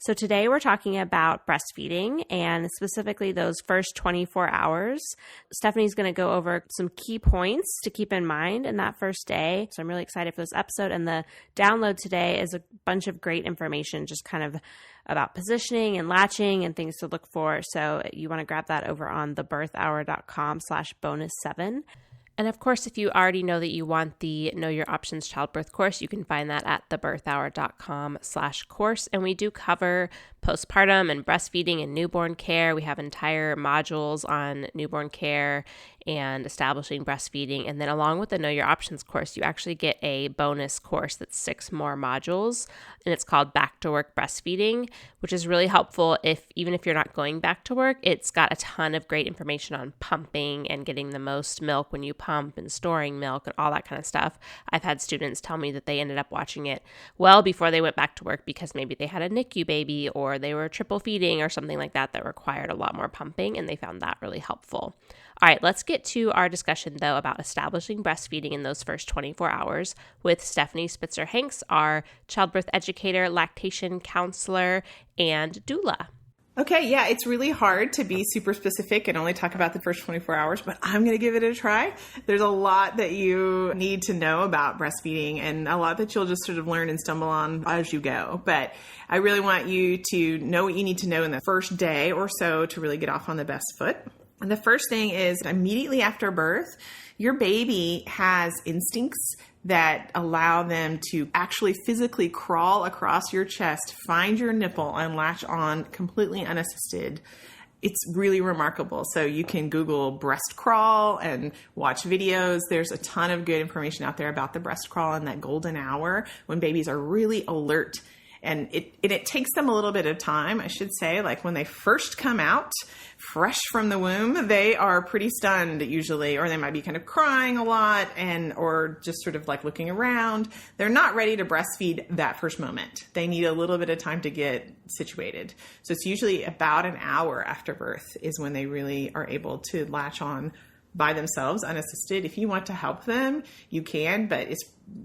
So today we're talking about breastfeeding and specifically those first 24 hours. Stephanie's going to go over some key points to keep in mind in that first day. So I'm really excited for this episode. And the download today is a bunch of great information, just kind of about positioning and latching and things to look for. So you want to grab that over on thebirthhour.com/bonus7. And of course, if you already know that you want the Know Your Options Childbirth course, you can find that at thebirthhour.com/course. And we do cover postpartum and breastfeeding and newborn care. We have entire modules on newborn care and establishing breastfeeding. And then along with the Know Your Options course, you actually get a bonus course that's 6 more modules. And it's called Back to Work Breastfeeding, which is really helpful even if you're not going back to work. It's got a ton of great information on pumping and getting the most milk when you pump and storing milk and all that kind of stuff. I've had students tell me that they ended up watching it well before they went back to work because maybe they had a NICU baby or they were triple feeding or something like that required a lot more pumping, and they found that really helpful. All right, let's get to our discussion, though, about establishing breastfeeding in those first 24 hours with Stephanie Spitzer-Hanks, our childbirth educator, lactation counselor, and doula. Okay, yeah, it's really hard to be super specific and only talk about the first 24 hours, but I'm going to give it a try. There's a lot that you need to know about breastfeeding and a lot that you'll just sort of learn and stumble on as you go. But I really want you to know what you need to know in the first day or so to really get off on the best foot. And the first thing is immediately after birth, your baby has instincts that allow them to actually physically crawl across your chest, find your nipple, and latch on completely unassisted. It's really remarkable. So you can Google breast crawl and watch videos. There's a ton of good information out there about the breast crawl and that golden hour when babies are really alert. And it takes them a little bit of time, I should say. Like when they first come out, fresh from the womb, they are pretty stunned usually, or they might be kind of crying a lot or just sort of like looking around. They're not ready to breastfeed that first moment. They need a little bit of time to get situated. So it's usually about an hour after birth is when they really are able to latch on by themselves, unassisted. If you want to help them, you can, but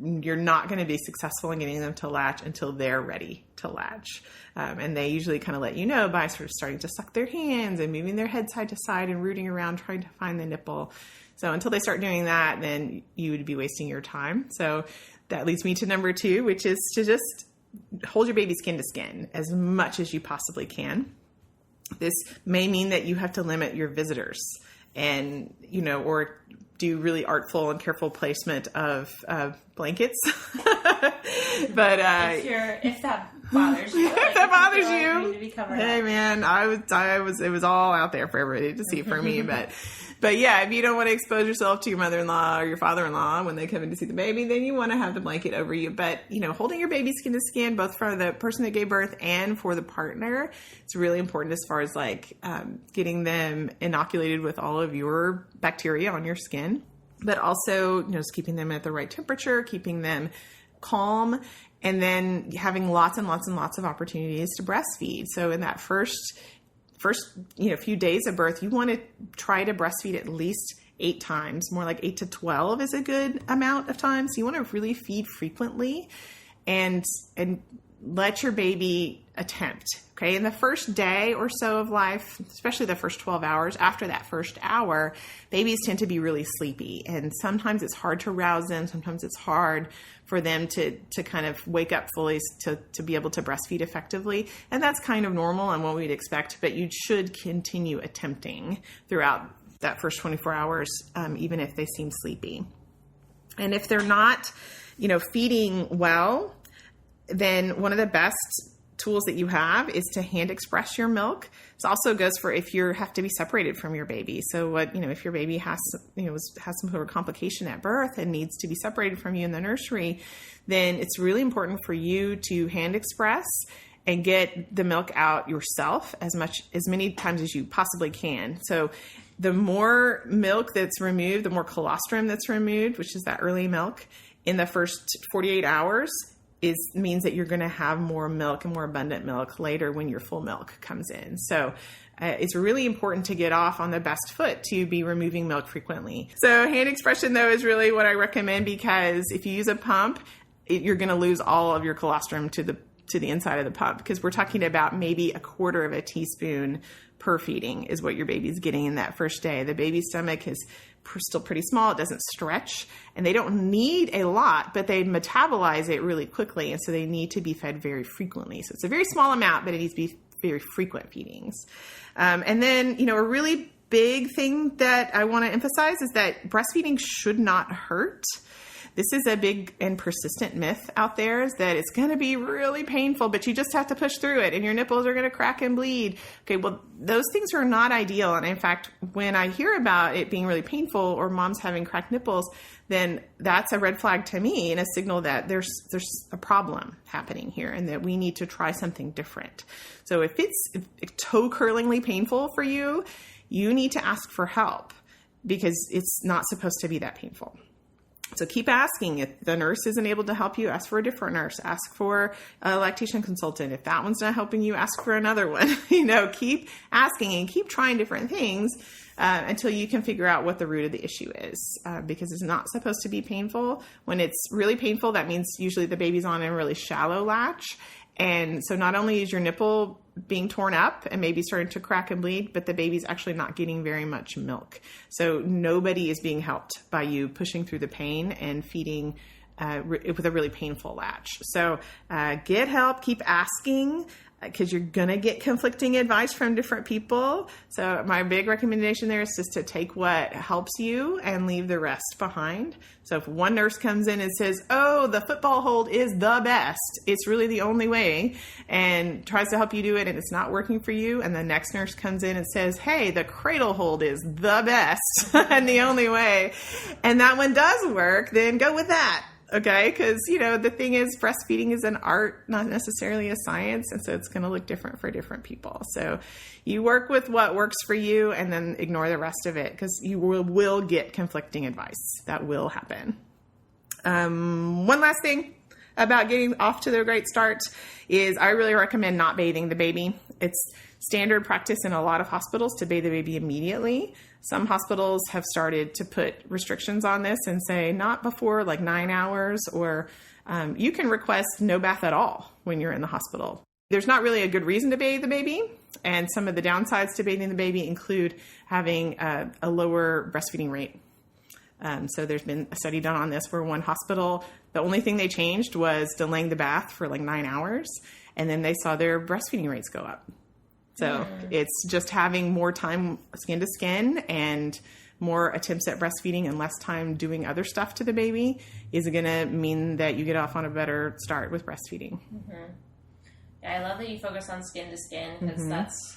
you're not going to be successful in getting them to latch until they're ready to latch. And they usually kind of let you know by sort of starting to suck their hands and moving their head side to side and rooting around trying to find the nipple. So until they start doing that, then you would be wasting your time. So that leads me to number 2, which is to just hold your baby skin to skin as much as you possibly can. This may mean that you have to limit your visitors and, or do really artful and careful placement of blankets. But if that bothers you, if that bothers you, hey man, it was all out there for everybody to see for me. But yeah, if you don't want to expose yourself to your mother-in-law or your father-in-law when they come in to see the baby, then you want to have the blanket over you. But, holding your baby skin to skin, both for the person that gave birth and for the partner, it's really important as far as getting them inoculated with all of your bacteria on your skin, but also, just keeping them at the right temperature, keeping them calm, and then having lots and lots and lots of opportunities to breastfeed. So in that first few days of birth, you want to try to breastfeed at least 8 times. More like 8 to 12 is a good amount of times. So you want to really feed frequently and let your baby attempt. Okay. In the first day or so of life, especially the first 12 hours, after that first hour, babies tend to be really sleepy. And sometimes it's hard to rouse them. Sometimes it's hard for them to kind of wake up fully to be able to breastfeed effectively. And that's kind of normal and what we'd expect, but you should continue attempting throughout that first 24 hours, even if they seem sleepy. And if they're not, feeding well, then one of the best tools that you have is to hand express your milk. This also goes for if you have to be separated from your baby. So if your baby has some sort of complication at birth and needs to be separated from you in the nursery, then it's really important for you to hand express and get the milk out yourself as many times as you possibly can. So the more milk that's removed, the more colostrum that's removed, which is that early milk in the first 48 hours, means that you're going to have more milk and more abundant milk later when your full milk comes in. So it's really important to get off on the best foot to be removing milk frequently. So hand expression, though, is really what I recommend, because if you use a pump, you're going to lose all of your colostrum to the to the inside of the pup, because we're talking about maybe a quarter of a teaspoon per feeding is what your baby's getting in that first day. The baby's stomach is still pretty small. It doesn't stretch, and they don't need a lot, but they metabolize it really quickly. And so they need to be fed very frequently. So it's a very small amount, but it needs to be very frequent feedings. And then, a really big thing that I want to emphasize is that breastfeeding should not hurt. This is a big and persistent myth out there, is that it's going to be really painful, but you just have to push through it and your nipples are going to crack and bleed. Okay, well, those things are not ideal. And in fact, when I hear about it being really painful or moms having cracked nipples, then that's a red flag to me and a signal that there's a problem happening here and that we need to try something different. So if it's toe curlingly painful for you, you need to ask for help, because it's not supposed to be that painful. So keep asking. If the nurse isn't able to help you, ask for a different nurse. Ask for a lactation consultant. If that one's not helping you, ask for another one. Keep asking and keep trying different things until you can figure out what the root of the issue is, because it's not supposed to be painful. When it's really painful, that means usually the baby's on a really shallow latch. And so not only is your nipple being torn up and maybe starting to crack and bleed, but the baby's actually not getting very much milk. So nobody is being helped by you pushing through the pain and feeding with a really painful latch. So get help, keep asking, because you're going to get conflicting advice from different people. So my big recommendation there is just to take what helps you and leave the rest behind. So if one nurse comes in and says, oh, the football hold is the best, it's really the only way, and tries to help you do it and it's not working for you, and the next nurse comes in and says, hey, the cradle hold is the best and the only way, and that one does work, then go with that. Okay, because, the thing is, breastfeeding is an art, not necessarily a science, and so it's going to look different for different people. So you work with what works for you and then ignore the rest of it, because you will get conflicting advice. That will happen. One last thing about getting off to the great start is I really recommend not bathing the baby. It's standard practice in a lot of hospitals to bathe the baby immediately. Some hospitals have started to put restrictions on this and say not before 9 hours, or you can request no bath at all when you're in the hospital. There's not really a good reason to bathe the baby, and some of the downsides to bathing the baby include having a lower breastfeeding rate. So there's been a study done on this where one hospital, the only thing they changed was delaying the bath for 9 hours, and then they saw their breastfeeding rates go up. So it's just having more time skin to skin and more attempts at breastfeeding and less time doing other stuff to the baby is going to mean that you get off on a better start with breastfeeding. Mm-hmm. Yeah, I love that you focus on skin to skin, because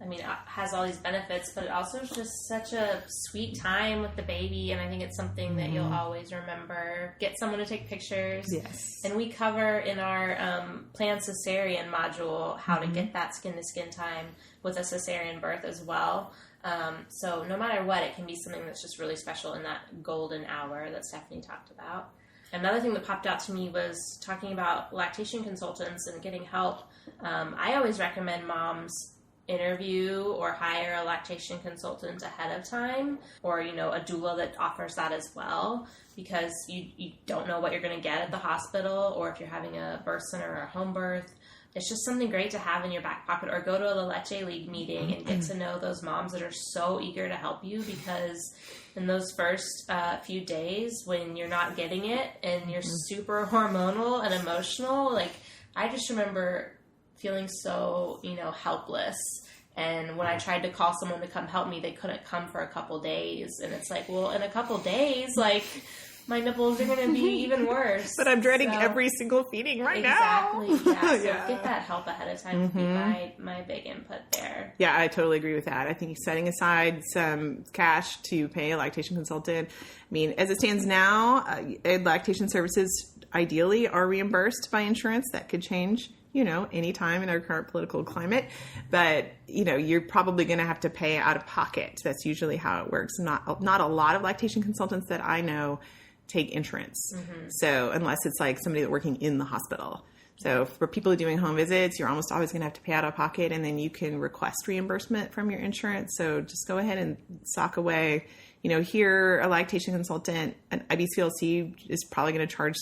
it has all these benefits, but it also is just such a sweet time with the baby, and I think it's something that you'll always remember. Get someone to take pictures. Yes. And we cover in our planned cesarean module how to get that skin-to-skin time with a cesarean birth as well. So no matter what, it can be something that's just really special in that golden hour that Stephanie talked about. Another thing that popped out to me was talking about lactation consultants and getting help. I always recommend moms interview or hire a lactation consultant ahead of time, or a doula that offers that as well, because you don't know what you're going to get at the hospital, or if you're having a birth center or a home birth. It's just something great to have in your back pocket, or go to a La Leche League meeting and get to know those moms that are so eager to help you, because in those first few days when you're not getting it and you're super hormonal and emotional, I just remember feeling so, helpless. And when I tried to call someone to come help me, they couldn't come for a couple days. And it's well, in a couple days, my nipples are going to be even worse. But I'm dreading every single feeding now. Exactly. Yeah. So get that help ahead of time would be my big input there. Yeah, I totally agree with that. I think setting aside some cash to pay a lactation consultant. As it stands now, lactation services ideally are reimbursed by insurance. That could change any time in our current political climate, but you're probably going to have to pay out of pocket. That's usually how it works. Not a lot of lactation consultants that I know take insurance. So unless it's somebody that's working in the hospital. So for people doing home visits, you're almost always going to have to pay out of pocket, and then you can request reimbursement from your insurance. So just go ahead and sock away. Here, a lactation consultant, an IBCLC is probably going to charge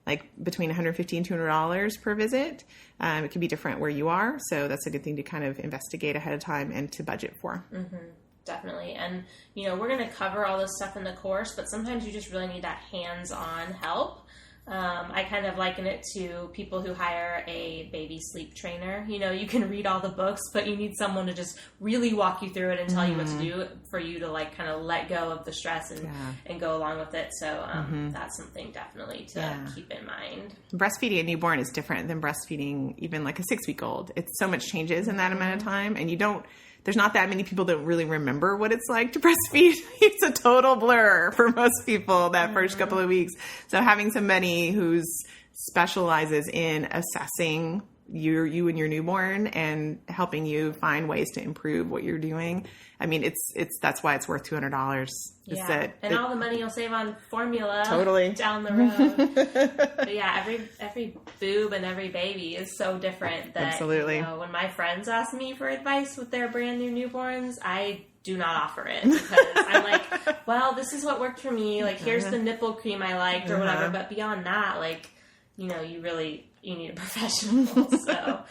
like between $150 and $200 per visit. It can be different where you are. So that's a good thing to kind of investigate ahead of time and to budget for. Mm-hmm. Definitely. And, we're going to cover all this stuff in the course, but sometimes you just really need that hands-on help. I kind of liken it to people who hire a baby sleep trainer. You can read all the books, but you need someone to just really walk you through it and tell you what to do for you to like kind of let go of the stress and go along with it. So that's something definitely to keep in mind. Breastfeeding a newborn is different than breastfeeding even like a 6-week-old. It's so much changes in that amount of time, and there's not that many people that really remember what it's like to breastfeed. It's a total blur for most people that first couple of weeks. So having somebody who specializes in assessing you and your newborn and helping you find ways to improve what you're doing. I mean, that's why it's worth $200. Yeah, and all the money you'll save on formula down the road. But yeah, every boob and every baby is so different that absolutely. When my friends ask me for advice with their brand new newborns, I do not offer it because I'm like, well, this is what worked for me. Like, here's the nipple cream I liked or whatever. But beyond that, like, you need a professional. So,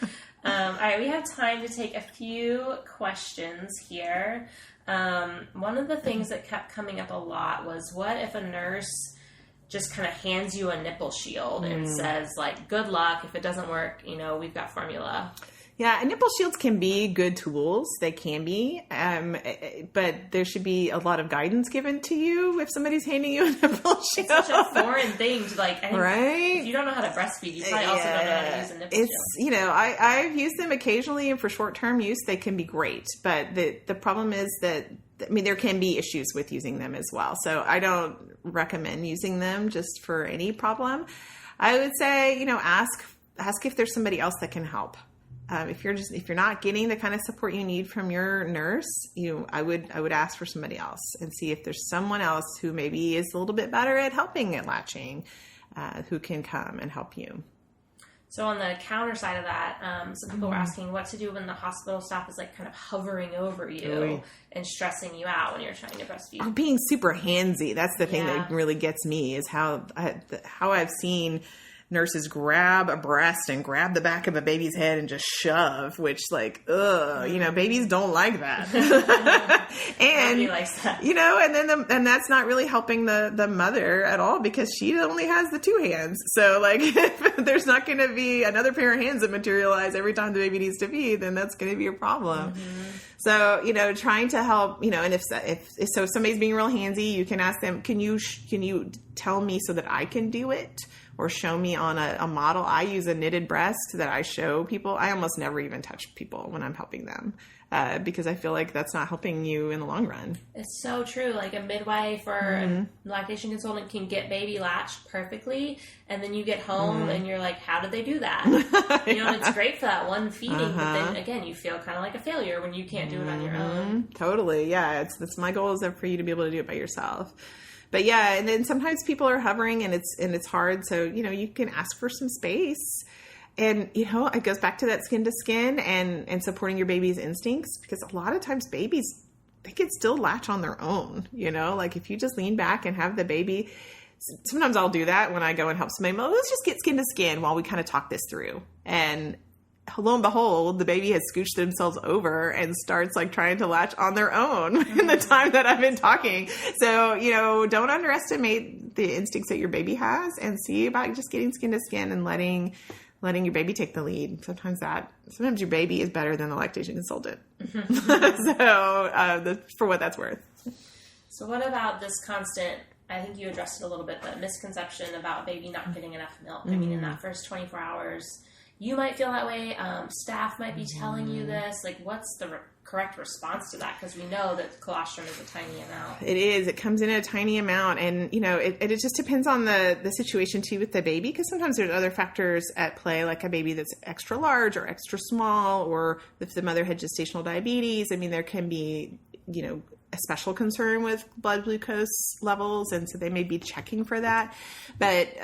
all right, we have time to take a few questions here. One of the things that kept coming up a lot was, what if a nurse just kind of hands you a nipple shield and says, like, good luck. If it doesn't work, we've got formula. Yeah, and nipple shields can be good tools. They can be, but there should be a lot of guidance given to you if somebody's handing you a nipple shield. It's such a foreign thing to like, right? If you don't know how to breastfeed, you probably also don't know how to use a nipple shield. I've used them occasionally, and for short-term use, they can be great. But the problem is that, there can be issues with using them as well. So I don't recommend using them just for any problem. I would say, ask if there's somebody else that can help. If you're not getting the kind of support you need from your nurse, I would ask for somebody else and see if there's someone else who maybe is a little bit better at helping at latching, who can come and help you. So on the counter side of that, some people were asking what to do when the hospital staff is like kind of hovering over you and stressing you out when you're trying to breastfeed. Or being super handsy. That's the thing that really gets me, is how I've seen nurses grab a breast and grab the back of a baby's head and just shove, which babies don't like that. And, nobody likes that. And that's not really helping the mother at all, because she only has the 2 hands. So like, if there's not going to be another pair of hands that materialize every time the baby needs to feed, then that's going to be a problem. So, trying to help, and if somebody's being real handsy, you can ask them, can you tell me so that I can do it? Or show me on a model. I use a knitted breast that I show people. I almost never even touch people when I'm helping them, because I feel like that's not helping you in the long run. It's so true. Like, a midwife or a lactation consultant can get baby latched perfectly, and then you get home and you're like, how did they do that? And it's great for that one feeding, but then again, you feel kind of like a failure when you can't do it on your own. Totally. Yeah. It's my goal is for you to be able to do it by yourself. But yeah, and then sometimes people are hovering and it's hard. So, you can ask for some space, and, it goes back to that skin to skin and supporting your baby's instincts, because a lot of times babies, they can still latch on their own, like if you just lean back and have the baby. Sometimes I'll do that when I go and help somebody. Well, let's just get skin to skin while we kind of talk this through. And lo and behold, the baby has scooched themselves over and starts like trying to latch on their own in the time that I've been talking. So, don't underestimate the instincts that your baby has, and see about just getting skin to skin and letting your baby take the lead. Sometimes your baby is better than the lactation consultant. So, for what that's worth. So what about this constant, I think you addressed it a little bit, the misconception about baby not getting enough milk. I mean, in that first 24 hours, you might feel that way. Staff might be telling you this. Like, what's the correct response to that? Because we know that colostrum is a tiny amount. It is. It comes in a tiny amount. And, it just depends on the situation, too, with the baby. Because sometimes there's other factors at play, like a baby that's extra large or extra small, or if the mother had gestational diabetes. I mean, there can be, a special concern with blood glucose levels, and so they may be checking for that. But,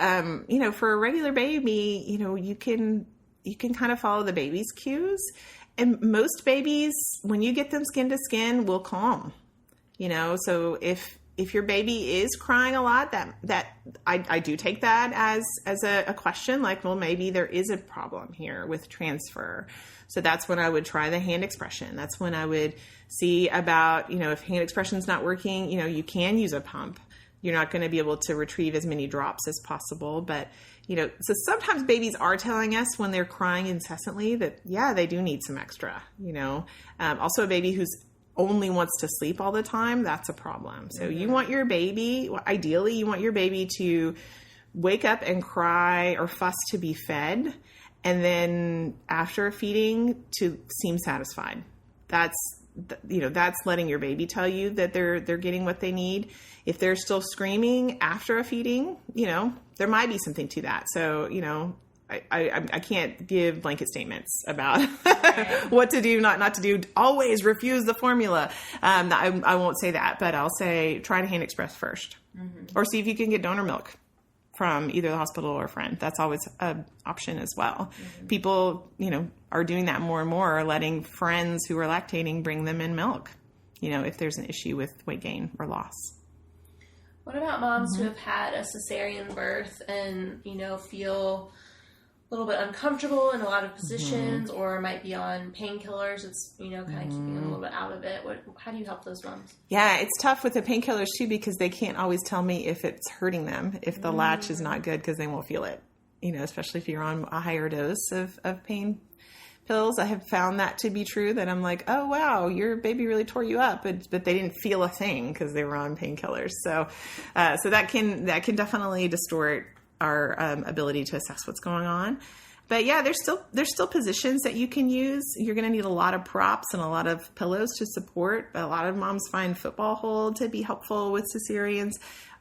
for a regular baby, you can kind of follow the baby's cues. And most babies, when you get them skin to skin, will calm. So if if your baby is crying a lot, that I do take that as a question, like, well, maybe there is a problem here with transfer. So that's when I would try the hand expression. That's when I would see about, if hand expression's not working, you can use a pump. You're not going to be able to retrieve as many drops as possible. But, so sometimes babies are telling us when they're crying incessantly that, yeah, they do need some extra, Also a baby who's only wants to sleep all the time, that's a problem. So you want your baby, ideally you want your baby to wake up and cry or fuss to be fed. And then after feeding to seem satisfied. That's letting your baby tell you that they're getting what they need. If they're still screaming after a feeding, there might be something to that. So, I can't give blanket statements about what to do, not to do. Always refuse the formula. I won't say that, but I'll say try to hand express first, or see if you can get donor milk from either the hospital or a friend. That's always an option as well. People, are doing that more and more, letting friends who are lactating bring them in milk, if there's an issue with weight gain or loss. What about moms who have had a cesarean birth and, feel a little bit uncomfortable in a lot of positions or might be on painkillers? It's, kind of keeping them a little bit out of it. How do you help those moms? Yeah, it's tough with the painkillers too, because they can't always tell me if it's hurting them, if the latch is not good, because they won't feel it, especially if you're on a higher dose of pain pills. I have found that to be true, that I'm like, oh, wow, your baby really tore you up, but they didn't feel a thing because they were on painkillers. So that can definitely distort our ability to assess what's going on. But yeah, there's still positions that you can use. You're going to need a lot of props and a lot of pillows to support. A lot of moms find football hold to be helpful with cesareans,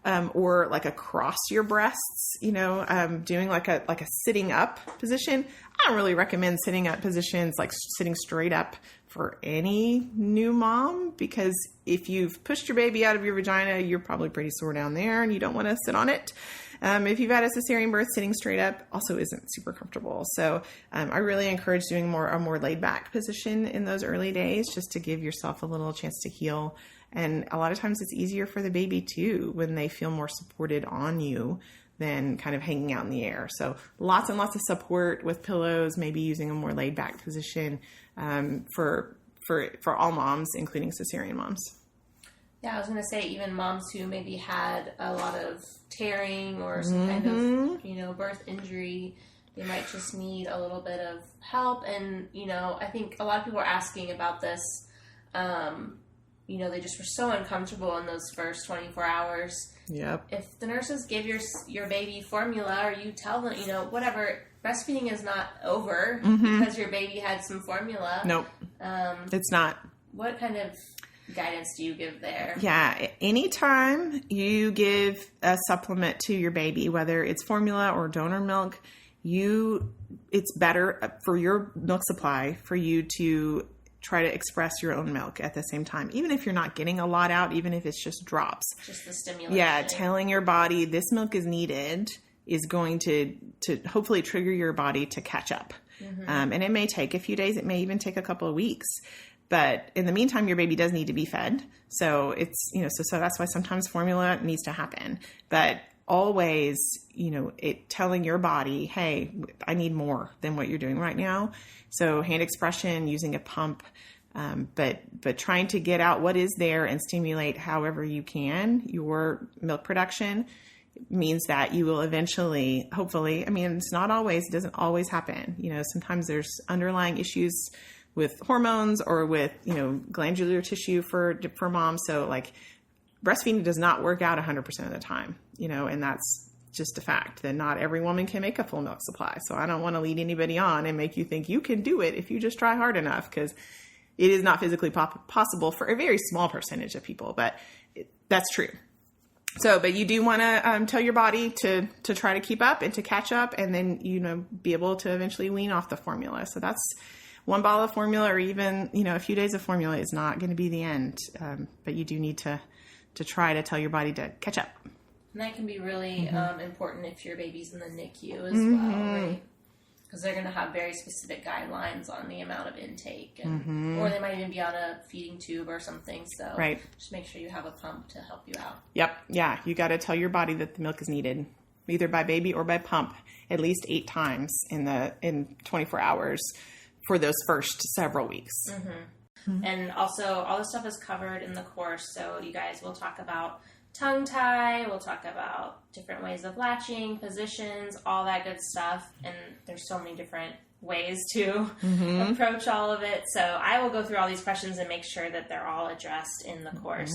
or like across your breasts, doing like a sitting up position. I don't really recommend sitting up positions, like sitting straight up, for any new mom, because if you've pushed your baby out of your vagina, you're probably pretty sore down there and you don't want to sit on it. If you've had a cesarean birth, sitting straight up also isn't super comfortable. So I really encourage doing a more laid back position in those early days, just to give yourself a little chance to heal. And a lot of times it's easier for the baby too, when they feel more supported on you than kind of hanging out in the air. So lots and lots of support with pillows, maybe using a more laid back position for all moms, including cesarean moms. Yeah, I was going to say, even moms who maybe had a lot of tearing or some kind of, birth injury, they might just need a little bit of help. And, I think a lot of people are asking about this. They just were so uncomfortable in those first 24 hours. Yep. If the nurses give your baby formula, or you tell them, whatever, breastfeeding is not over because your baby had some formula. Nope. It's not. What kind of guidance do you give there? Yeah. Anytime you give a supplement to your baby, whether it's formula or donor milk, it's better for your milk supply for you to try to express your own milk at the same time, even if you're not getting a lot out, even if it's just drops. Just the stimulation. Yeah, telling your body this milk is needed is going to hopefully trigger your body to catch up. And it may take a few days. It may even take a couple of weeks. But in the meantime, your baby does need to be fed. So it's, so that's why sometimes formula needs to happen. But always, telling your body, hey, I need more than what you're doing right now. So hand expression, using a pump, but trying to get out what is there and stimulate however you can your milk production means that you will eventually, hopefully, it's not always, it doesn't always happen. Sometimes there's underlying issues with hormones or with, glandular tissue for moms. So like breastfeeding does not work out 100% of the time, and that's just a fact that not every woman can make a full milk supply. So I don't want to lead anybody on and make you think you can do it if you just try hard enough, because it is not physically possible for a very small percentage of people, but that's true. So, but you do want to tell your body to try to keep up and to catch up, and then, be able to eventually wean off the formula. So that's one bottle of formula, or even, a few days of formula is not going to be the end. But you do need to try to tell your body to catch up. And that can be really important if your baby's in the NICU as well, right? because they're going to have very specific guidelines on the amount of intake, and, or they might even be on a feeding tube or something. So just make sure you have a pump to help you out. Yep. Yeah. You got to tell your body that the milk is needed, either by baby or by pump, at least 8 times in 24 hours for those first several weeks. And also, all this stuff is covered in the course. So you guys will talk about tongue tie, we'll talk about different ways of latching, positions, all that good stuff. And there's so many different ways to approach all of it. So I will go through all these questions and make sure that they're all addressed in the course.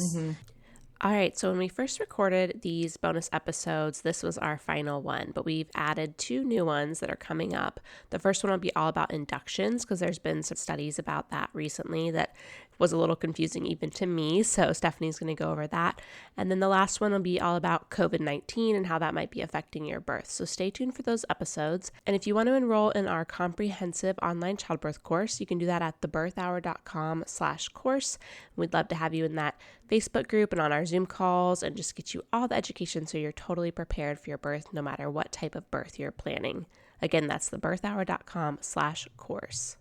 All right, so when we first recorded these bonus episodes, this was our final one, but we've added 2 new ones that are coming up. The first one will be all about inductions, because there's been some studies about that recently that was a little confusing even to me, so Stephanie's going to go over that. And then the last one will be all about COVID-19 and how that might be affecting your birth. So stay tuned for those episodes. And if you want to enroll in our comprehensive online childbirth course, you can do that at thebirthhour.com/course. We'd love to have you in that Facebook group and on our Zoom calls and just get you all the education so you're totally prepared for your birth, no matter what type of birth you're planning. Again, that's thebirthhour.com/course.